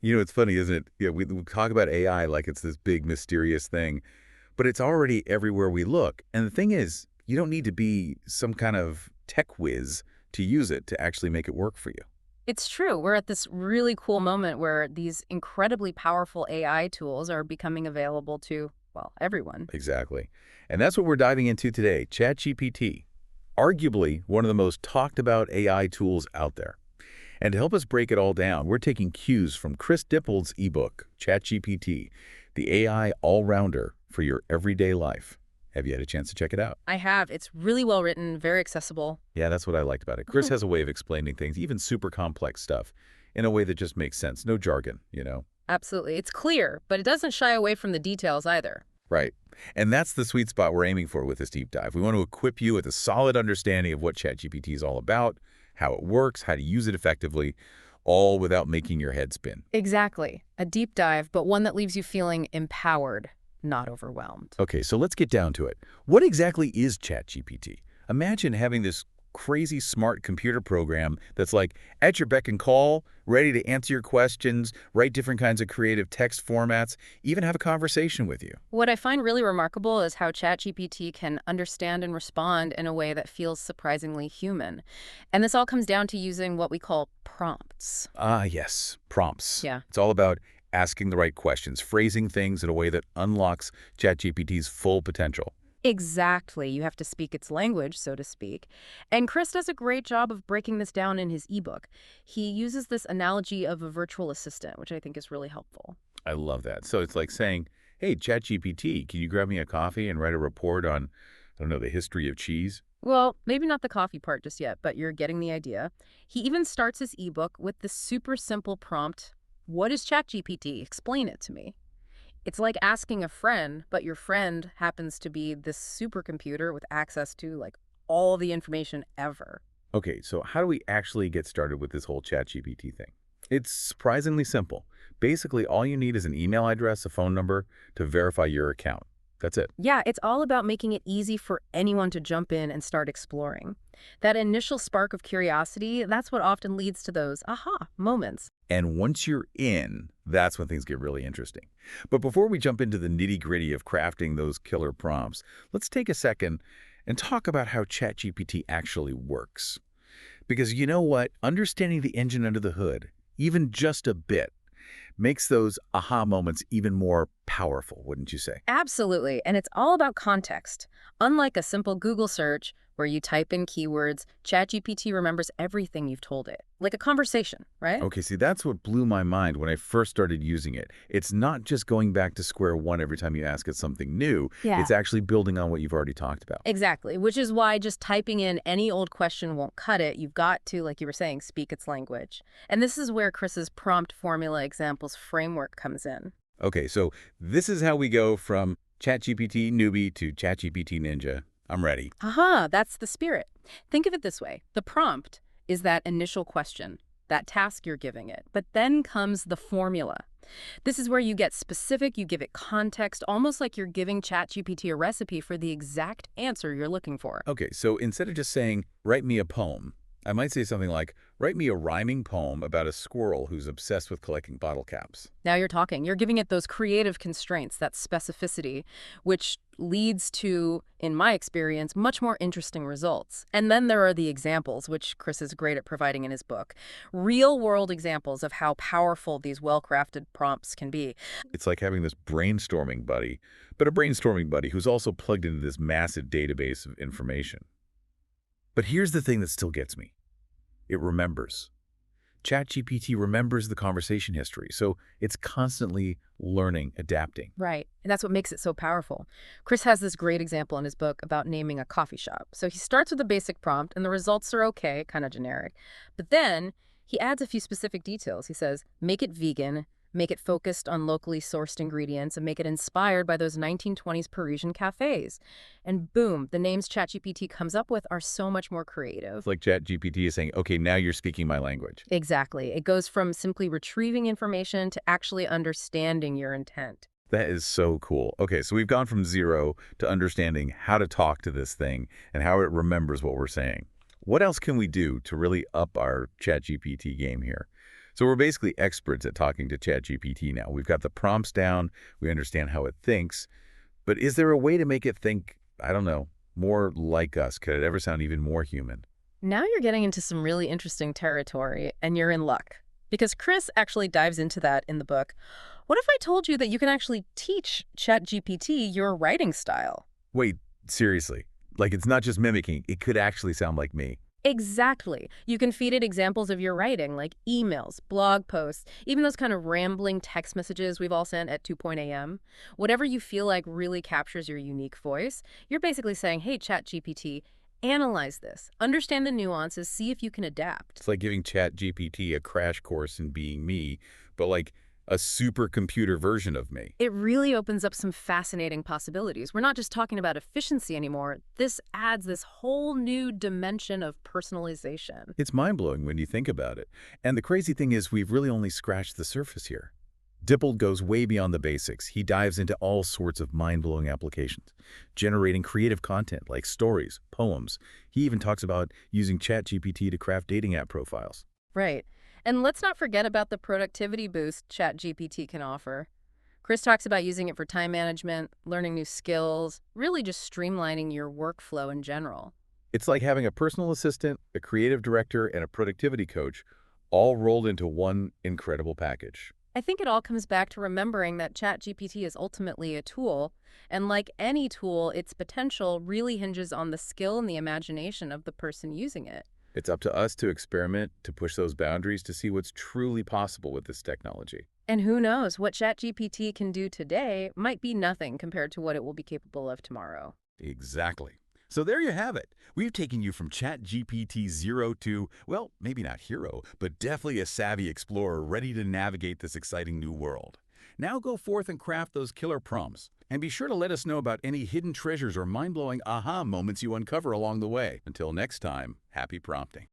It's funny, isn't it? Yeah, we talk about AI like it's this big mysterious thing, but it's already everywhere we look. And the thing is, you don't need to be some kind of tech whiz to use it to actually make it work for you. It's true. We're at this really cool moment where these incredibly powerful AI tools are becoming available to, well, everyone. Exactly. And that's what we're diving into today, ChatGPT, arguably one of the most talked about AI tools out there. And to help us break it all down, we're taking cues from Chris Dippold's ebook, ChatGPT, the AI all-rounder for your everyday life. Have you had a chance to check it out? I have. It's really well written, very accessible. Yeah, that's what I liked about it. Chris has a way of explaining things, even super complex stuff, in a way that just makes sense. No jargon. Absolutely. It's clear, but it doesn't shy away from the details either. Right. And that's the sweet spot we're aiming for with this deep dive. We want to equip you with a solid understanding of what ChatGPT is all about, how it works, how to use it effectively, all without making your head spin. Exactly. A deep dive, but one that leaves you feeling empowered, not overwhelmed. Okay, so let's get down to it. What exactly is ChatGPT? Imagine having this crazy smart computer program that's like at your beck and call, ready to answer your questions, write different kinds of creative text formats, even have a conversation with you. What I find really remarkable is how ChatGPT can understand and respond in a way that feels surprisingly human. And this all comes down to using what we call prompts. Ah, yes, prompts. Yeah. It's all about asking the right questions, phrasing things in a way that unlocks ChatGPT's full potential. Exactly. You have to speak its language, so to speak. And Chris does a great job of breaking this down in his ebook. He uses this analogy of a virtual assistant, which I think is really helpful. I love that. So it's like saying, hey, ChatGPT, can you grab me a coffee and write a report on, I don't know, the history of cheese? Well, maybe not the coffee part just yet, but you're getting the idea. He even starts his ebook with the super simple prompt, "What is ChatGPT? Explain it to me." It's like asking a friend, but your friend happens to be this supercomputer with access to like all the information ever. Okay, so how do we actually get started with this whole ChatGPT thing? It's surprisingly simple. Basically, all you need is an email address, a phone number to verify your account. That's it. Yeah, it's all about making it easy for anyone to jump in and start exploring. That initial spark of curiosity, that's what often leads to those aha moments. And once you're in, that's when things get really interesting. But before we jump into the nitty-gritty of crafting those killer prompts, let's take a second and talk about how ChatGPT actually works. Because you know what? Understanding the engine under the hood, even just a bit, makes those aha moments even more powerful, wouldn't you say? Absolutely, and it's all about context. Unlike a simple Google search where you type in keywords, ChatGPT remembers everything you've told it, like a conversation, right? Okay, see, that's what blew my mind when I first started using it. It's not just going back to square one every time you ask it something new. Yeah. It's actually building on what you've already talked about. Exactly, which is why just typing in any old question won't cut it. You've got to, like you were saying, speak its language. And this is where Chris's prompt formula examples framework comes in. Okay, so this is how we go from ChatGPT newbie to ChatGPT ninja. I'm ready. Aha, that's the spirit. Think of it this way. The prompt is that initial question, that task you're giving it. But then comes the formula. This is where you get specific, you give it context, almost like you're giving ChatGPT a recipe for the exact answer you're looking for. Okay, so instead of just saying, write me a poem, I might say something like, write me a rhyming poem about a squirrel who's obsessed with collecting bottle caps. Now you're talking. You're giving it those creative constraints, that specificity, which leads to, in my experience, much more interesting results. And then there are the examples, which Chris is great at providing in his book. Real-world examples of how powerful these well-crafted prompts can be. It's like having this brainstorming buddy, but a brainstorming buddy who's also plugged into this massive database of information. But here's the thing that still gets me. It remembers. ChatGPT remembers the conversation history, so it's constantly learning, adapting. Right. And that's what makes it so powerful. Chris has this great example in his book about naming a coffee shop. So he starts with a basic prompt, and the results are okay, kind of generic. But then he adds a few specific details. He says, make it vegan, make it focused on locally sourced ingredients, and make it inspired by those 1920s Parisian cafes. And boom, the names ChatGPT comes up with are so much more creative. It's like ChatGPT is saying, okay, now you're speaking my language. Exactly. It goes from simply retrieving information to actually understanding your intent. That is so cool. Okay, so we've gone from zero to understanding how to talk to this thing and how it remembers what we're saying. What else can we do to really up our ChatGPT game here? So we're basically experts at talking to ChatGPT now. We've got the prompts down, we understand how it thinks, but is there a way to make it think, I don't know, more like us? Could it ever sound even more human? Now you're getting into some really interesting territory, and you're in luck. Because Chris actually dives into that in the book. What if I told you that you can actually teach ChatGPT your writing style? Wait, seriously? Like it's not just mimicking, it could actually sound like me. Exactly. You can feed it examples of your writing, like emails, blog posts, even those kind of rambling text messages we've all sent at 2 a.m. Whatever you feel like really captures your unique voice, you're basically saying, hey, ChatGPT, analyze this, understand the nuances, see if you can adapt. It's like giving ChatGPT a crash course in being me, but like a supercomputer version of me. It really opens up some fascinating possibilities. We're not just talking about efficiency anymore. This adds this whole new dimension of personalization. It's mind-blowing when you think about it. And the crazy thing is we've really only scratched the surface here. Dippold goes way beyond the basics. He dives into all sorts of mind-blowing applications, generating creative content like stories, poems. He even talks about using ChatGPT to craft dating app profiles. Right. And let's not forget about the productivity boost ChatGPT can offer. Chris talks about using it for time management, learning new skills, really just streamlining your workflow in general. It's like having a personal assistant, a creative director, and a productivity coach all rolled into one incredible package. I think it all comes back to remembering that ChatGPT is ultimately a tool, and like any tool, its potential really hinges on the skill and the imagination of the person using it. It's up to us to experiment, to push those boundaries, to see what's truly possible with this technology. And who knows, what ChatGPT can do today might be nothing compared to what it will be capable of tomorrow. Exactly. So there you have it. We've taken you from ChatGPT 0 to, well, maybe not hero, but definitely a savvy explorer ready to navigate this exciting new world. Now go forth and craft those killer prompts. And be sure to let us know about any hidden treasures or mind-blowing aha moments you uncover along the way. Until next time, happy prompting.